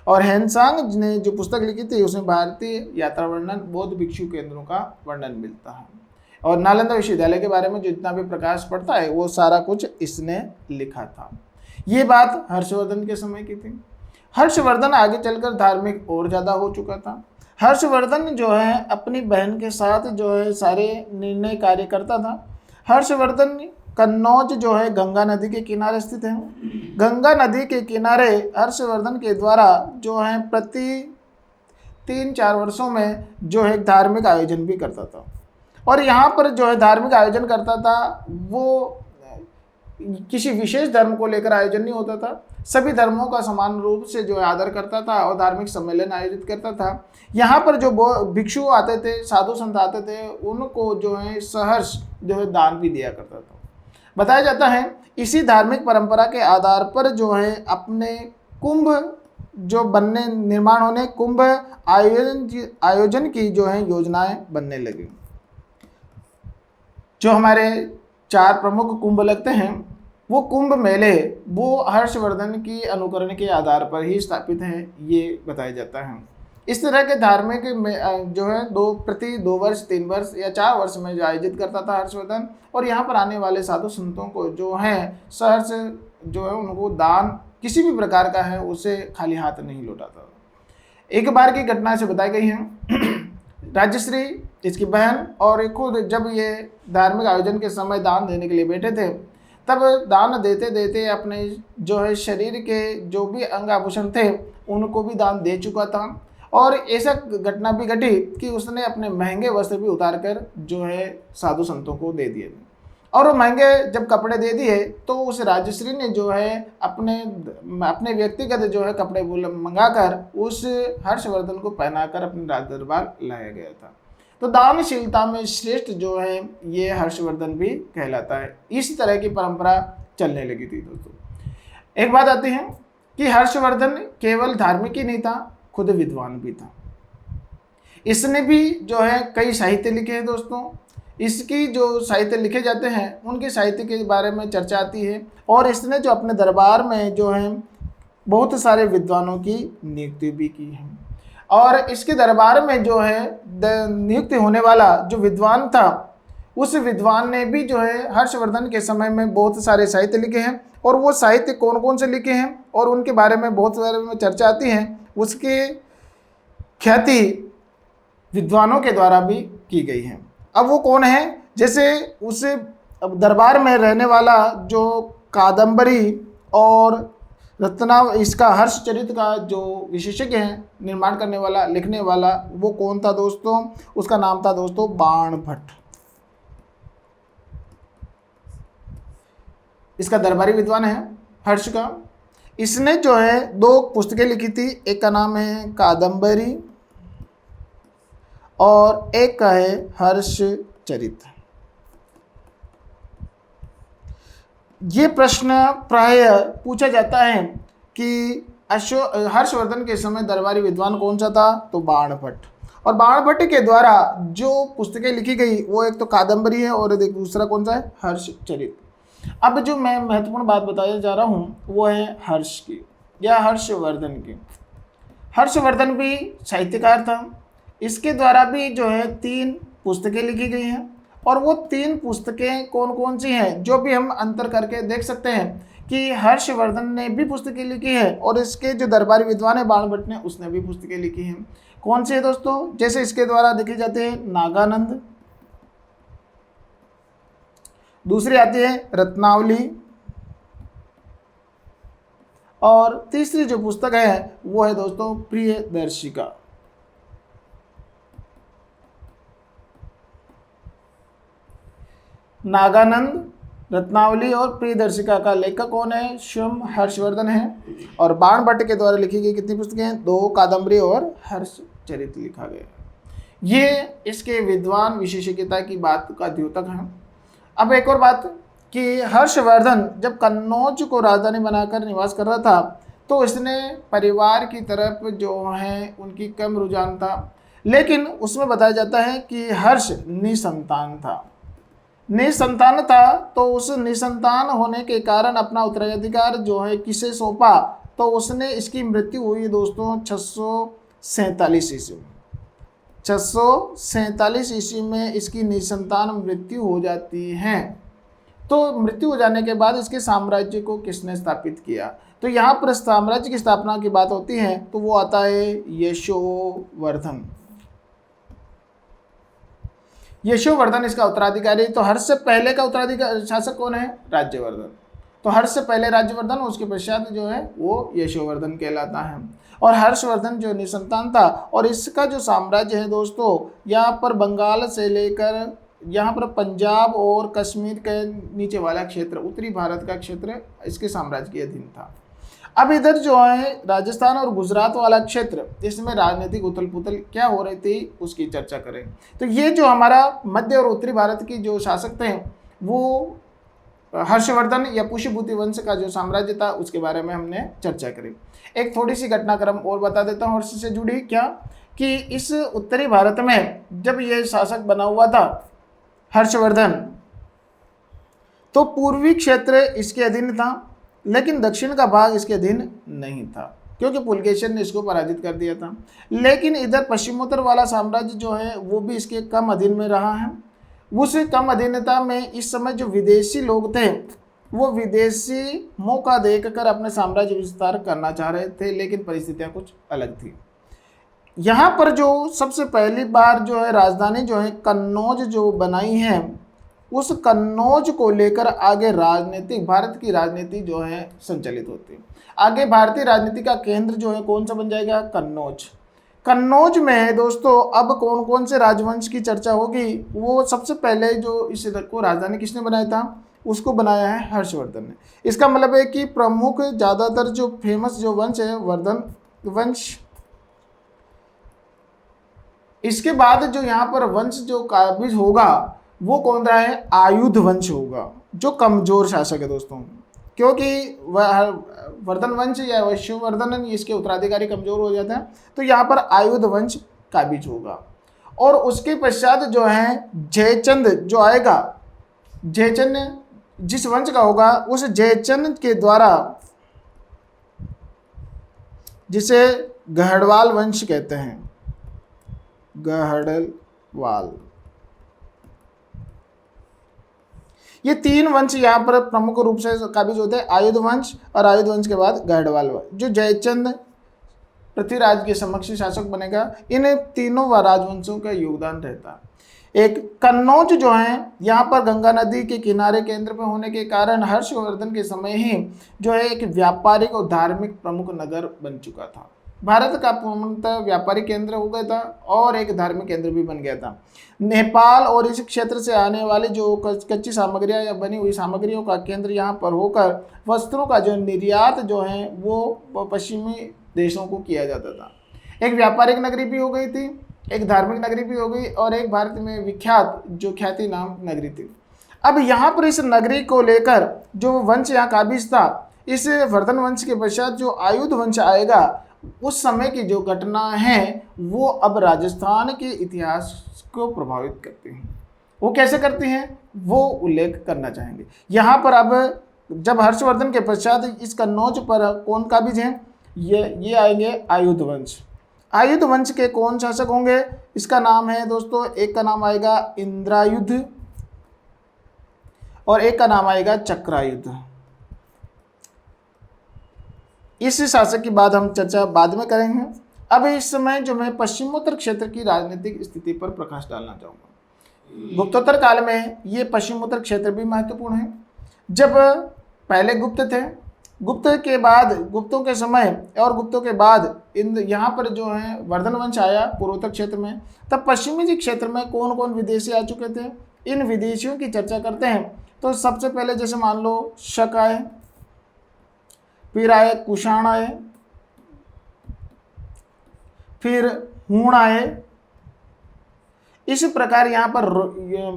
A: और हेनसांग ने जो पुस्तक लिखी थी उसमें भारतीय यात्रा वर्णन, बौद्ध भिक्षु केंद्रों का वर्णन मिलता है और नालंदा विश्वविद्यालय के बारे में जो जितना भी प्रकाश पड़ता है वो सारा कुछ इसने लिखा था। ये बात हर्षवर्धन के समय की थी। हर्षवर्धन आगे चलकर धार्मिक और ज़्यादा हो चुका था। हर्षवर्धन जो है अपनी बहन के साथ जो है सारे निर्णय कार्य करता था। हर्षवर्धन कन्नौज जो है गंगा नदी के किनारे स्थित है। गंगा नदी के किनारे हर्षवर्धन के द्वारा जो है प्रति 3-4 वर्षों में जो है धार्मिक आयोजन भी करता था और यहाँ पर जो है धार्मिक आयोजन करता था वो किसी विशेष धर्म को लेकर आयोजन नहीं होता था, सभी धर्मों का समान रूप से जो है आदर करता था और धार्मिक सम्मेलन आयोजित करता था। यहाँ पर जो भिक्षु आते थे, साधु संत आते थे, उनको जो है सहर्ष जो है दान भी दिया करता था। बताया जाता है इसी धार्मिक परंपरा के आधार पर जो है अपने कुंभ जो निर्माण होने कुंभ आयोजन की जो है योजनाएं बनने लगी। जो हमारे 4 प्रमुख कुंभ लगते हैं वो कुंभ मेले वो हर्षवर्धन की अनुकरण के आधार पर ही स्थापित हैं, ये बताया जाता है। इस तरह के धार्मिक जो है प्रति 2 वर्ष 3 वर्ष या 4 वर्ष में जो आयोजित करता था हर्षवर्धन और यहाँ पर आने वाले साधु संतों को जो है सहर्ष जो है उनको दान किसी भी प्रकार का है उसे खाली हाथ नहीं लौटाता। एक बार की घटना से बताई गई है राजश्री, इसकी बहन और खुद जब ये धार्मिक आयोजन के समय दान देने के लिए बैठे थे तब दान देते देते अपने जो है शरीर के जो भी अंग आभूषण थे उनको भी दान दे चुका था और ऐसा घटना भी घटी कि उसने अपने महंगे वस्त्र भी उतार कर जो है साधु संतों को दे दिए और वो महंगे जब कपड़े दे दिए तो उस राजश्री ने जो है अपने व्यक्तिगत जो है कपड़े मंगाकर उस हर्षवर्धन को पहनाकर अपने राज दरबार लाया गया था। तो दानशीलता में श्रेष्ठ जो है ये हर्षवर्धन भी कहलाता है। इस तरह की परंपरा चलने लगी थी दोस्तों। एक बात आती है कि हर्षवर्धन केवल धार्मिक ही नहीं था, खुद विद्वान भी था। इसने भी जो है कई साहित्य लिखे हैं दोस्तों। इसकी जो साहित्य लिखे जाते हैं उनके साहित्य के बारे में चर्चा आती है और इसने जो अपने दरबार में जो है बहुत सारे विद्वानों की नियुक्ति भी की है और इसके दरबार में जो है नियुक्त होने वाला जो विद्वान था उस विद्वान ने भी जो है हर्षवर्धन के समय में बहुत सारे साहित्य लिखे हैं और वो साहित्य कौन कौन से लिखे हैं और उनके बारे में बहुत सारे में चर्चा आती है। उसकी ख्याति विद्वानों के द्वारा भी की गई है। अब वो कौन है? जैसे उस दरबार में रहने वाला जो कादम्बरी और रत्नाव इसका हर्षचरित का जो विशेषज्ञ है, निर्माण करने वाला, लिखने वाला, वो कौन था दोस्तों? उसका नाम था दोस्तों बाणभट्ट। इसका दरबारी विद्वान है हर्ष का। इसने जो है 2 पुस्तकें लिखी थी, एक का नाम है कादंबरी और एक का है हर्षचरित। ये प्रश्न प्राय पूछा जाता है कि हर्षवर्धन के समय दरबारी विद्वान कौन सा था? तो बाणभट्ट। और बाणभट्ट के द्वारा जो पुस्तकें लिखी गई वो एक तो कादंबरी है और एक दूसरा कौन सा है? हर्षचरित। अब जो मैं महत्वपूर्ण बात बताया जा रहा हूँ वो है हर्ष की या हर्षवर्धन की। हर्षवर्धन भी साहित्यकार था। इसके द्वारा भी जो है 3 पुस्तकें लिखी गई हैं और वो 3 पुस्तकें कौन कौन सी हैं, जो भी हम अंतर करके देख सकते हैं कि हर्षवर्धन ने भी पुस्तकें लिखी है और इसके जो दरबारी विद्वान है बाणभट्ट ने, उसने भी पुस्तकें लिखी हैं। कौन सी है दोस्तों? जैसे इसके द्वारा लिखे जाते हैं नागानंद, दूसरी आती है रत्नावली और तीसरी जो पुस्तक है वो है दोस्तों प्रियदर्शिका। नागानंद, रत्नावली और प्रियदर्शिका का लेखक कौन है? स्वयं हर्षवर्धन है। और बाणभट्ट के द्वारा लिखी गई कितनी पुस्तकें हैं? 2 कादंबरी और हर्षचरित लिखा गया। ये इसके विद्वान विशेषज्ञता की बात का द्योतक है। अब एक और बात कि हर्षवर्धन जब कन्नौज को राजधानी बनाकर निवास कर रहा था तो इसने परिवार की तरफ जो है उनकी कम रुझान था, लेकिन उसमें बताया जाता है कि हर्ष निसंतान था। निसंतान था तो उस निसंतान होने के कारण अपना उत्तराधिकार जो है किसे सौंपा? तो उसने, इसकी मृत्यु हुई दोस्तों 647 ईस्वी में। 647 ईस्वी में इसकी निसंतान मृत्यु हो जाती है। तो मृत्यु हो जाने के बाद इसके साम्राज्य को किसने स्थापित किया? तो यहाँ पर साम्राज्य की स्थापना की बात होती है तो वो आता है यशोवर्धन। यशोवर्धन इसका उत्तराधिकारी। तो हर्ष से पहले का उत्तराधिकारी शासक कौन है? राज्यवर्धन। तो हर्ष से पहले राज्यवर्धन, उसके पश्चात जो है वो यशोवर्धन कहलाता है। और हर्षवर्धन जो निसंतान था और इसका जो साम्राज्य है दोस्तों, यहाँ पर बंगाल से लेकर यहाँ पर पंजाब और कश्मीर के नीचे वाला क्षेत्र, उत्तरी भारत का क्षेत्र इसके साम्राज्य के अधीन था। अब इधर जो है राजस्थान और गुजरात वाला क्षेत्र, इसमें राजनीतिक उथल पुथल क्या हो रही थी उसकी चर्चा करें। तो ये जो हमारा मध्य और उत्तरी भारत की जो शासक थे वो हर्षवर्धन या पुष्यभूति वंश का जो साम्राज्य था उसके बारे में हमने चर्चा करी। एक थोड़ी सी घटनाक्रम और बता देता हूँ हर्ष से जुड़ी, क्या कि इस उत्तरी भारत में जब ये शासक बना हुआ था हर्षवर्धन, तो पूर्वी क्षेत्र इसके अधीन था लेकिन दक्षिण का भाग इसके अधीन नहीं था क्योंकि पुलकेशिन ने इसको पराजित कर दिया था। लेकिन इधर पश्चिमोत्तर वाला साम्राज्य जो है वो भी इसके कम अधीन में रहा है। उस कम अधीनता में इस समय जो विदेशी लोग थे वो विदेशी मौका देखकर अपने साम्राज्य विस्तार करना चाह रहे थे, लेकिन परिस्थितियां कुछ अलग थी। यहाँ पर जो सबसे पहली बार जो है राजधानी जो है कन्नौज जो बनाई है, उस कन्नौज को लेकर आगे राजनीतिक भारत की राजनीति जो है संचालित होती है। आगे भारतीय राजनीति का केंद्र जो है कौन सा बन जाएगा? कन्नौज। कन्नौज में दोस्तों अब कौन कौन से राजवंश की चर्चा होगी? वो सबसे पहले जो इस को राजधानी किसने बनाया था उसको बनाया है हर्षवर्धन ने। इसका मतलब है कि प्रमुख ज़्यादातर जो फेमस जो वंश है वर्धन वंश। इसके बाद जो यहाँ पर वंश जो काबिज होगा वो कौन रहा है? आयुध वंश होगा, जो कमजोर शासक है दोस्तों, क्योंकि वर्धन वंश या यशोवर्धन इसके उत्तराधिकारी कमजोर हो जाते हैं। तो यहाँ पर आयुध वंश काबिज होगा। और उसके पश्चात जो है जयचंद जो आएगा, जयचंद जिस वंश का होगा उस जयचंद के द्वारा, जिसे गहड़वाल वंश कहते हैं, गहड़वाल, ये 3 वंश यहाँ पर प्रमुख रूप से काबिज होते हैं, आयुध वंश और आयुध वंश के बाद गहड़वाल वंश। जो जयचंद पृथ्वीराज के समक्ष शासक बनेगा, इन तीनों राजवंशों का योगदान रहता है। एक कन्नौज जो है यहाँ पर गंगा नदी के किनारे केंद्र पे होने के कारण हर्षवर्धन के समय ही जो है एक व्यापारिक और धार्मिक प्रमुख नगर बन चुका था। भारत का पूर्णतः व्यापारिक केंद्र हो गया था और एक धार्मिक केंद्र भी बन गया था। नेपाल और इस क्षेत्र से आने वाली जो कच्ची सामग्रियां या बनी हुई सामग्रियों का केंद्र यहाँ पर होकर वस्त्रों का जो निर्यात जो है वो पश्चिमी देशों को किया जाता था। एक व्यापारिक नगरी भी हो गई थी, एक धार्मिक नगरी भी हो गई और एक भारत में विख्यात जो ख्याति नाम नगरी थी। अब यहाँ पर इस नगरी को लेकर जो वंश यहाँ काबिज था, इस वर्धन वंश के पश्चात जो आयुध वंश आएगा, उस समय की जो घटना है वो अब राजस्थान के इतिहास को प्रभावित करती हैं। वो कैसे करती हैं वो उल्लेख करना चाहेंगे। यहाँ पर अब जब हर्षवर्धन के पश्चात इस कन्नौज पर कौन काबिज हैं, ये आएंगे आयुध वंश। आयुध वंश के कौन शासक होंगे, इसका नाम है दोस्तों, एक का नाम आएगा इंद्रायुध और एक का नाम आएगा चक्रायुध। इस शासक की बात हम चर्चा बाद में करेंगे। अब इस समय जो मैं पश्चिमोत्तर क्षेत्र की राजनीतिक स्थिति पर प्रकाश डालना चाहूँगा। गुप्तोत्तर काल में ये पश्चिमोत्तर क्षेत्र भी महत्वपूर्ण है। जब पहले गुप्त थे, गुप्त के बाद गुप्तों के समय और गुप्तों के बाद यहाँ पर जो है वर्धन वंश आया पूर्वोत्तर क्षेत्र में, तब पश्चिमी जी क्षेत्र में कौन कौन विदेशी आ चुके थे, इन विदेशियों की चर्चा करते हैं। तो सबसे पहले जैसे मान लो शक आए, फिर आए कुषाण आए, फिर हूण आए। इस प्रकार यहाँ पर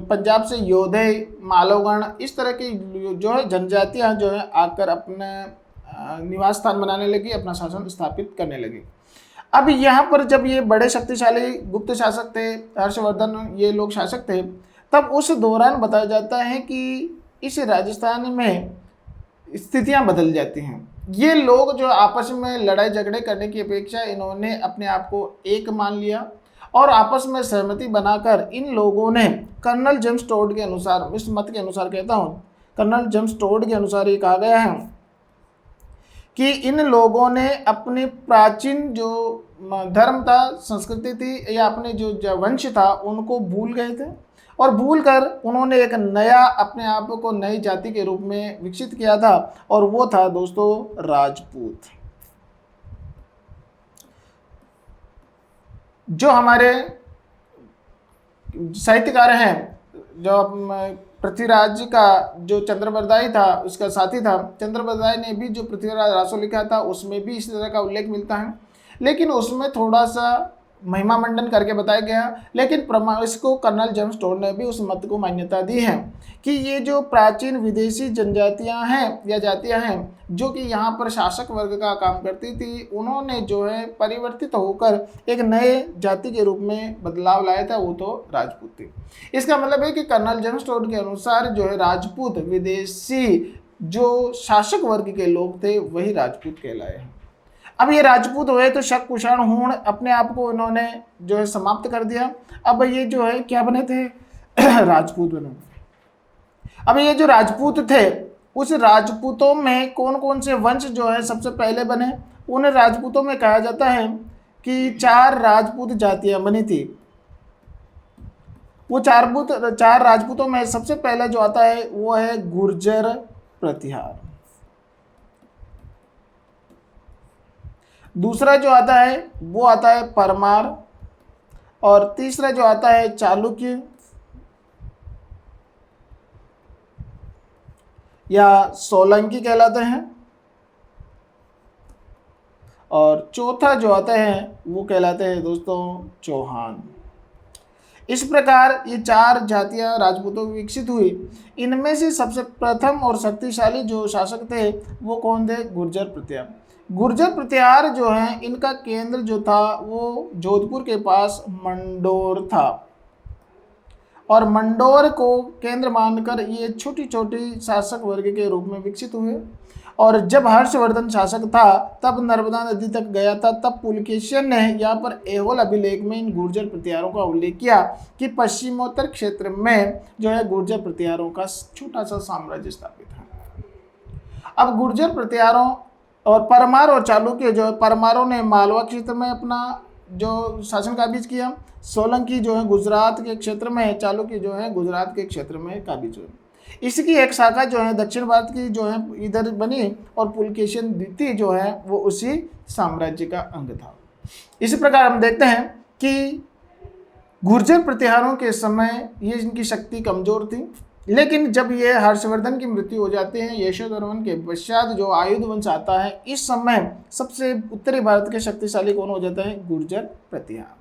A: पंजाब से योधे, मालोगण, इस तरह की जो है जनजातियाँ जो है आकर अपने निवास स्थान बनाने लगी, अपना शासन स्थापित करने लगी। अब यहाँ पर जब ये बड़े शक्तिशाली गुप्त शासक थे, हर्षवर्धन ये लोग शासक थे, तब उस दौरान बताया जाता है कि इस राजस्थान में स्थितियाँ बदल जाती हैं। ये लोग जो आपस में लड़ाई झगड़े करने की अपेक्षा इन्होंने अपने आप को एक मान लिया और आपस में सहमति बनाकर इन लोगों ने कर्नल जेम्स टोड के अनुसार, इस मत के अनुसार कहता हूँ, कर्नल जेम्स टोड के अनुसार ये कहा गया है कि इन लोगों ने अपने प्राचीन जो धर्म था, संस्कृति थी या अपने जो वंश था, उनको भूल गए थे और भूल कर उन्होंने एक नया अपने आप को नई जाति के रूप में विकसित किया था और वो था दोस्तों राजपूत। जो हमारे साहित्यकार हैं, जो पृथ्वीराज का जो चंद्रबरदाई था उसका साथी था, चंद्रबरदाई ने भी जो पृथ्वीराज रासो लिखा था उसमें भी इस तरह का उल्लेख मिलता है, लेकिन उसमें थोड़ा सा महिमा मंडन करके बताया गया। लेकिन इसको कर्नल जेम्स टोड ने भी उस मत को मान्यता दी है कि ये जो प्राचीन विदेशी जनजातियां हैं या जातियां हैं जो कि यहाँ पर शासक वर्ग का काम करती थी, उन्होंने जो है परिवर्तित होकर एक नए जाति के रूप में बदलाव लाया था, वो तो राजपूत थी। इसका मतलब है कि कर्नल जेम्स टोड के अनुसार जो है राजपूत विदेशी जो शासक वर्ग के लोग थे वही राजपूत कहलाए हैं। अब ये राजपूत हुए तो शक, कुषाण, हूण अपने आप को इन्होंने जो है समाप्त कर दिया। अब ये जो है क्या बने थे राजपूत बने। अब ये जो राजपूत थे उस राजपूतों में कौन कौन से वंश जो है सबसे पहले बने, उन राजपूतों में कहा जाता है कि 4 राजपूत जातियां बनी थी। वो 4 राजपूतों में सबसे पहले जो आता है वो है गुर्जर प्रतिहार। दूसरा जो आता है वो आता है परमार और तीसरा जो आता है चालुक्य या सोलंकी कहलाते हैं और चौथा जो आता है वो कहलाते हैं दोस्तों चौहान। इस प्रकार ये 4 जातियां राजपूतों की विकसित हुई। इनमें से सबसे प्रथम और शक्तिशाली जो शासक थे वो कौन थे, गुर्जर प्रतिहार। गुर्जर प्रतिहार जो है इनका केंद्र जो था वो जोधपुर के पास मंडोर था और मंडोर को केंद्र मानकर ये छोटी छोटी शासक वर्ग के रूप में विकसित हुए। और जब हर्षवर्धन शासक था तब नर्मदा नदी तक गया था, तब पुलकेशियन ने यहाँ पर ऐहोल अभिलेख में इन गुर्जर प्रतिहारों का उल्लेख किया कि पश्चिमोत्तर क्षेत्र में जो है गुर्जर प्रतिहारों का छोटा सा साम्राज्य स्थापित है। अब गुर्जर प्रतिहारों और परमार और चालुक्य जो है, परमारों ने मालवा क्षेत्र में अपना जो शासन काबिज किया। सोलंकी जो है गुजरात के क्षेत्र में है, चालुक्य जो है गुजरात के क्षेत्र में काबिज हुए। इसकी एक शाखा जो है दक्षिण भारत की जो है इधर बनी, और पुलकेशिन द्वितीय जो है वो उसी साम्राज्य का अंग था। इसी प्रकार हम देखते हैं कि गुर्जर प्रतिहारों के समय ये इनकी शक्ति कमजोर थी, लेकिन जब ये हर्षवर्धन की मृत्यु हो जाती है, यशोधर्मन के पश्चात जो आयुध वंश आता है, इस समय सबसे उत्तरी भारत के शक्तिशाली कौन हो जाता है? गुर्जर प्रतिहार।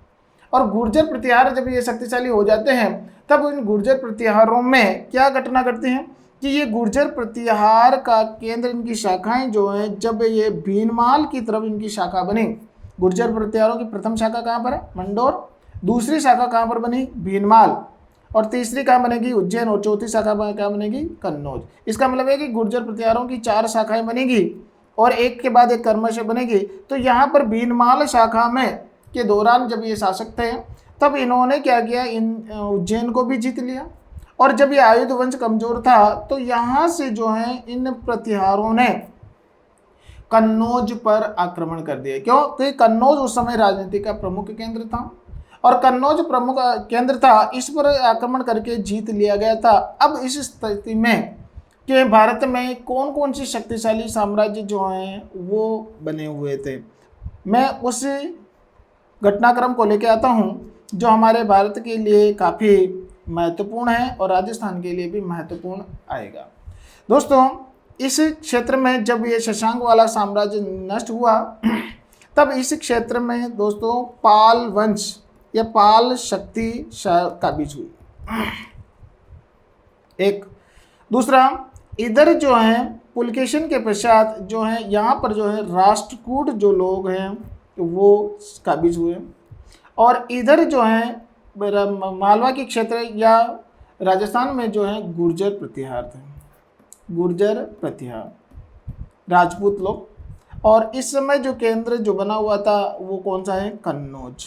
A: और गुर्जर प्रतिहार जब ये शक्तिशाली हो जाते हैं, तब इन गुर्जर प्रतिहारों में क्या घटना घटती है कि ये गुर्जर प्रतिहार का केंद्र, इनकी शाखाएं जो हैं, जब ये भीनमाल की तरफ इनकी शाखा बनी। गुर्जर प्रतिहारों की प्रथम शाखा कहाँ पर है? मंडोर। दूसरी शाखा कहाँ पर बनी? भीनमाल। और तीसरी कहाँ बनेगी? उज्जैन। और चौथी शाखा कहाँ बनेगी? कन्नौज। इसका मतलब है कि गुर्जर प्रतिहारों की 4 शाखाएं बनेगी और एक के बाद एक क्रमशः बनेगी। तो यहाँ पर भीनमाल शाखा में के दौरान जब ये शासक थे, तब इन्होंने क्या किया? इन उज्जैन को भी जीत लिया। और जब ये आयुध वंश कमजोर था, तो यहाँ से जो है इन प्रतिहारों ने कन्नौज पर आक्रमण कर दिया। क्यों? तो कन्नौज उस समय राजनीति का प्रमुख केंद्र था, और कन्नौज प्रमुख केंद्र था, इस पर आक्रमण करके जीत लिया गया था। अब इस स्थिति में कि भारत में कौन कौन सी शक्तिशाली साम्राज्य जो हैं वो बने हुए थे, मैं उस घटनाक्रम को लेकर आता हूँ जो हमारे भारत के लिए काफ़ी महत्वपूर्ण है और राजस्थान के लिए भी महत्वपूर्ण आएगा। दोस्तों, इस क्षेत्र में जब ये शशांक वाला साम्राज्य नष्ट हुआ, तब इस क्षेत्र में दोस्तों पाल वंश या पाल शक्ति काबिज हुई। एक दूसरा, इधर जो है पुलकेशिन के पश्चात जो है यहाँ पर जो है राष्ट्रकूट जो लोग हैं वो काबिज हुए, और इधर जो है मालवा के क्षेत्र या राजस्थान में जो है गुर्जर प्रतिहार थे, गुर्जर प्रतिहार राजपूत लोग। और इस समय जो केंद्र जो बना हुआ था वो कौन सा है? कन्नौज।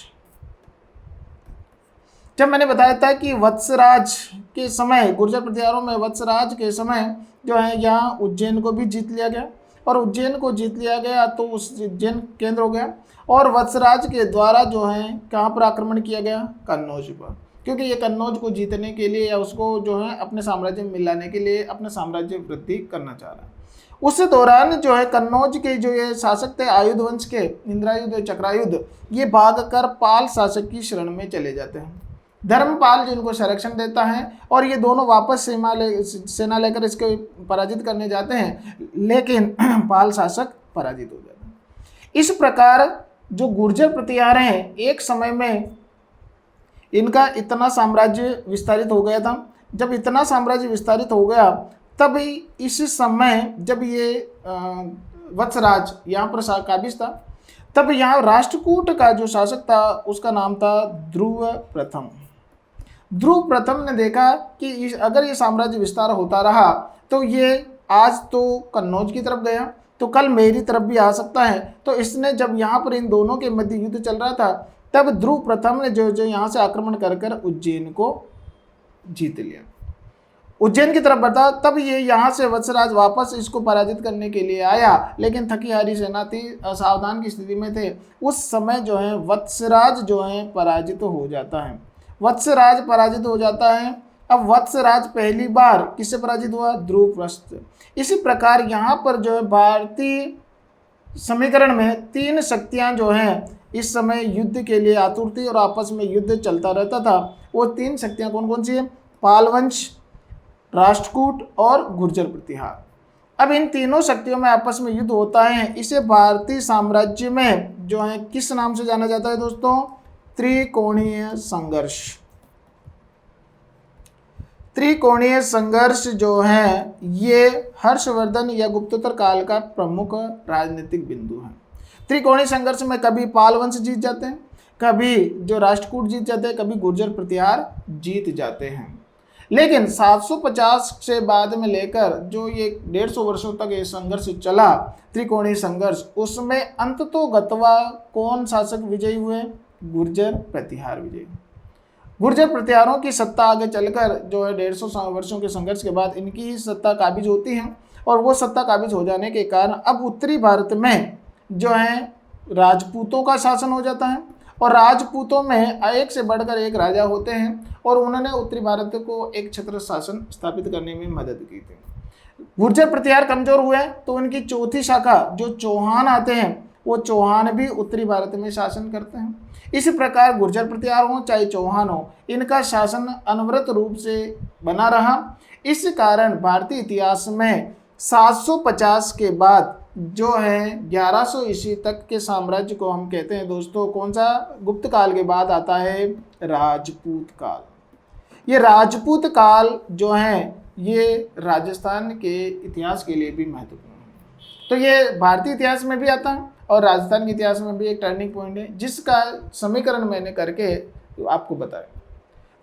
A: जब मैंने बताया था कि वत्सराज के समय, गुर्जर प्रतिहारों में वत्सराज के समय जो है यहाँ उज्जैन को भी जीत लिया गया, और उज्जैन को जीत लिया गया तो उस उज्जैन केंद्र हो गया। और वत्सराज के द्वारा जो है कहाँ पर आक्रमण किया गया? कन्नौज पर, क्योंकि ये कन्नौज को जीतने के लिए या उसको जो है अपने साम्राज्य में मिलाने के लिए अपने साम्राज्य वृद्धि करना चाह रहा है। उस दौरान जो है कन्नौज के जो ये शासक थे आयुध वंश के, इंद्रायुध चक्रायुध, ये भागकर पाल शासक की शरण में चले जाते हैं। धर्मपाल जिनको संरक्षण देता है, और ये दोनों वापस सेना लेकर इसको पराजित करने जाते हैं, लेकिन पाल शासक पराजित हो जाते हैं। इस प्रकार जो गुर्जर प्रतिहार हैं, एक समय में इनका इतना साम्राज्य विस्तारित हो गया था। जब इतना साम्राज्य विस्तारित हो गया, तब इस समय जब ये वत्सराज यहाँ पर काबिज था, तब यहाँ राष्ट्रकूट का जो शासक था उसका नाम था ध्रुव प्रथम। ध्रुव प्रथम ने देखा कि अगर ये साम्राज्य विस्तार होता रहा तो ये आज तो कन्नौज की तरफ गया, तो कल मेरी तरफ भी आ सकता है। तो इसने जब यहाँ पर इन दोनों के मध्य युद्ध चल रहा था, तब ध्रुव प्रथम ने जो यहाँ से आक्रमण कर उज्जैन को जीत लिया, उज्जैन की तरफ बढ़ा। तब ये यहाँ से वत्सराज वापस इसको पराजित करने के लिए आया, लेकिन थकी हारी सेना थी, असावधान की स्थिति में थे। उस समय जो है वत्सराज जो है पराजित हो जाता है, वत्सराज पराजित हो जाता है। अब वत्सराज पहली बार किससे पराजित हुआ? ध्रुवप्रस्थ। इसी प्रकार यहाँ पर जो है भारतीय समीकरण में 3 शक्तियाँ जो हैं इस समय युद्ध के लिए आतुर थी और आपस में युद्ध चलता रहता था। वो 3 शक्तियाँ कौन कौन सी है? पालवंश, राष्ट्रकूट और गुर्जर प्रतिहार। अब इन तीनों शक्तियों में आपस में युद्ध होता है। इसे भारतीय साम्राज्य में जो है किस नाम से जाना जाता है दोस्तों? त्रिकोणीय संघर्ष। त्रिकोणीय संघर्ष जो है ये हर्षवर्धन या गुप्तोत्तर काल का प्रमुख राजनीतिक बिंदु है। त्रिकोणीय संघर्ष में कभी पाल वंश जीत जाते हैं, कभी जो राष्ट्रकूट जीत जाते हैं, कभी गुर्जर प्रतिहार जीत जाते हैं। लेकिन 750 से बाद में लेकर जो ये 150 वर्षों तक ये संघर्ष चला, त्रिकोणीय संघर्ष, उसमें अंततोगत्वा कौन शासक विजयी हुए? गुर्जर प्रतिहार विजयी। गुर्जर प्रतिहारों की सत्ता आगे चलकर जो है 150 वर्षों के संघर्ष के बाद इनकी ही सत्ता काबिज होती है, और वो सत्ता काबिज हो जाने के कारण अब उत्तरी भारत में जो है राजपूतों का शासन हो जाता है, और राजपूतों में एक से बढ़कर एक राजा होते हैं और उन्होंने उत्तरी भारत को एक छत्र शासन स्थापित करने में मदद की थी। गुर्जर प्रतिहार कमजोर हुए तो उनकी चौथी शाखा जो चौहान आते हैं, वो चौहान भी उत्तरी भारत में शासन करते हैं। इसी प्रकार गुर्जर प्रतिहार हो चाहे चौहान हो, इनका शासन अनवरत रूप से बना रहा। इस कारण भारतीय इतिहास में 750 के बाद जो है 1100 ईस्वी तक के साम्राज्य को हम कहते हैं दोस्तों, कौन सा? गुप्त काल के बाद आता है राजपूत काल। ये राजपूत काल जो है ये राजस्थान के इतिहास के लिए भी महत्वपूर्ण है। तो ये भारतीय इतिहास में भी आता है और राजस्थान के इतिहास में भी एक टर्निंग पॉइंट है, जिसका समीकरण मैंने करके आपको बताया।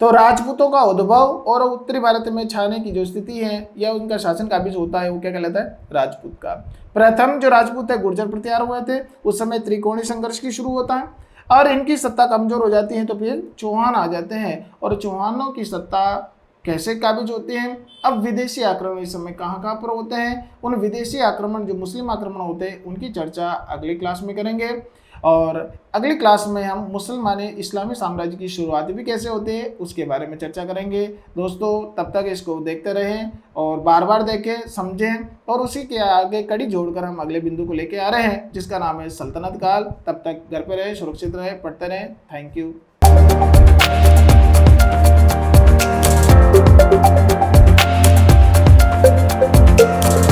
A: तो राजपूतों का उद्भव और उत्तरी भारत में छाने की जो स्थिति है या उनका शासन का भी जो होता है वो क्या कहलाता है? राजपूत का। प्रथम जो राजपूत है गुर्जर प्रतिहार हुए थे, उस समय त्रिकोणीय संघर्ष की शुरू होता है और इनकी सत्ता कमजोर हो जाती है तो फिर चौहान आ जाते हैं और चौहानों की सत्ता कैसे काबिज होते हैं? अब विदेशी आक्रमण इस समय कहाँ पर होते हैं? उन विदेशी आक्रमण जो मुस्लिम आक्रमण होते हैं उनकी चर्चा अगली क्लास में करेंगे और अगली क्लास में हम मुसलमान इस्लामी साम्राज्य की शुरुआत भी कैसे होते हैं उसके बारे में चर्चा करेंगे। दोस्तों तब तक इसको देखते रहें और बार बार देखें, समझें और उसी के आगे कड़ी जोड़कर हम अगले बिंदु को लेके आ रहे हैं जिसका नाम है सल्तनत काल। तब तक घर पे रहें, सुरक्षित रहें, पढ़ते रहें। Thank you.